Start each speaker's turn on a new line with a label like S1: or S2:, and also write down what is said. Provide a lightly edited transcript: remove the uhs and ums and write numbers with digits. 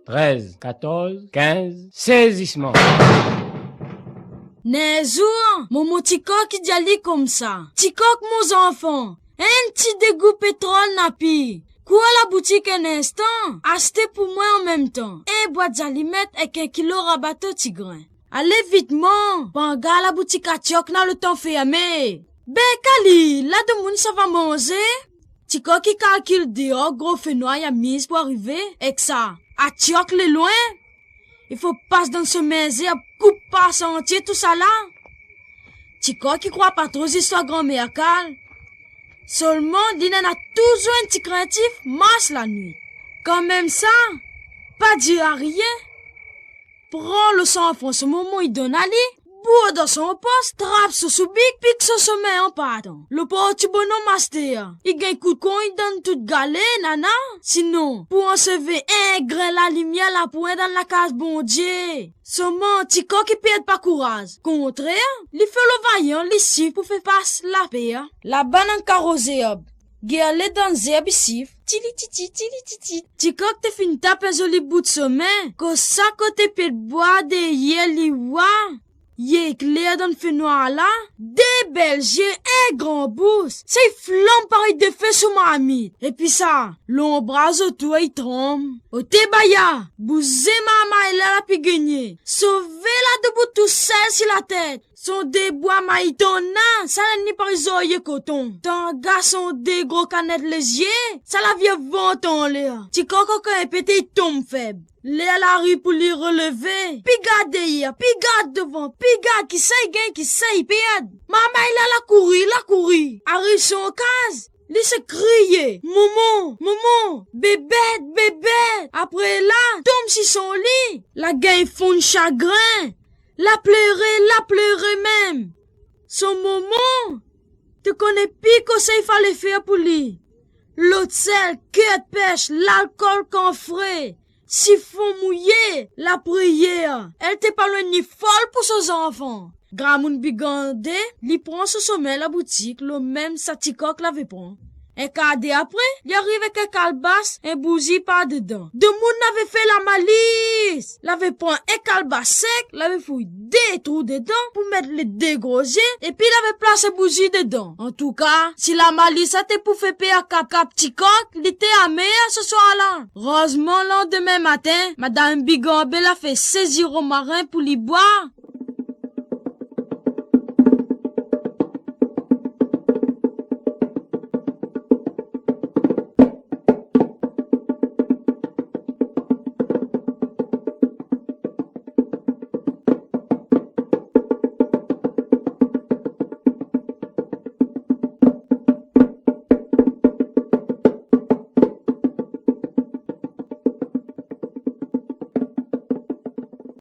S1: 13, 14, 15, saisissement.
S2: Nezou, mon Tikok qui dit comme ça. Tikok, mon enfant, un petit dégoût pétrole napi. Quoi la boutique un instant, acheter pour moi en même temps. Un boîte d'aliments avec 1 kilo rabato tigrin. Allez vitement, panga la boutique à Tiok na le temps fermé. Ben Kali, là de moun ça va manger. Tikok qui calcule dehors, gros fenois y a mise pour arriver. Et ça, à Tiok le loin. Il faut passer dans ce maison, coupe pas sentier, tout ça là. Tikok qui croit pas trop histoires grand-mère Cal. Seulement, il en a toujours un petit craintif, marche la nuit. Quand même ça, pas dire à rien. Prends le sang en ce moment, il donne à lui. Bourre dans son poste, trappe sur son bic, pique sur son main en pardon. Le petit bonhomme master, il gagne coup de con, il donne toute galère, nana. Sinon, pour en sauver un grain la lumière, la pointe dans la case, bon Dieu. Seulement, Tikok qui perd pas courage. Contraire, il fait le vaillant, l'ici pour faire face la paix. La banane carrosée, guerre dans zeb ici. Tili titi, tili titi. Tikok te fin tape un joli bout de sommeil, que ça côté pied de bois, de yeli wa. Yé clair dans le feu noir là, des belles yeux, un grand bouche, c'est flamme pareil de feu sur ma amie. Et puis ça, l'ombrage autour il tremble. Au tébaya, bousez maman elle a la pi gagner. Sauvez-la debout tout seul sur la tête. Son débois maïtonna, ça n'est pas les oreilles coton. Ton garçon des gros canettes les yeux, ça la vient venton là. Tikok quand pété tombe faible. Là à la rue pour lui relever. Puis garde derrière, puis garde devant, puis garde qui sait gain, qui sait perd. Maman il a la couru. Arrive son case. Il se crier. Maman, maman, bébête, bébête. Après là, tombe sur son lit. La gagne fond de chagrin. La pleurer même. Son moment, tu connais plus que ça il fallait faire pour lui. L'autre sel, queue de pêche, l'alcool qu'on frais. Siphon mouillé, la prière. Elle t'est pas loin ni folle pour ses enfants. Gramoun bigandé, lui prend ce sommet la boutique, le même sa Tikok l'avait prend. Un cadé après, il arrive avec un calebasse, un bougie par dedans. De moun n'avait fait la malice. L'avait pris un calebasse sec, l'avait fouillé des trous dedans pour mettre les dégorgés, et puis l'avait placé bougie dedans. En tout cas, si la malice a été pour faire payer à cap Tikok, il était à meilleur ce soir-là. Heureusement, le lendemain matin, Madame Bigambé l'a fait saisir au marin pour lui boire.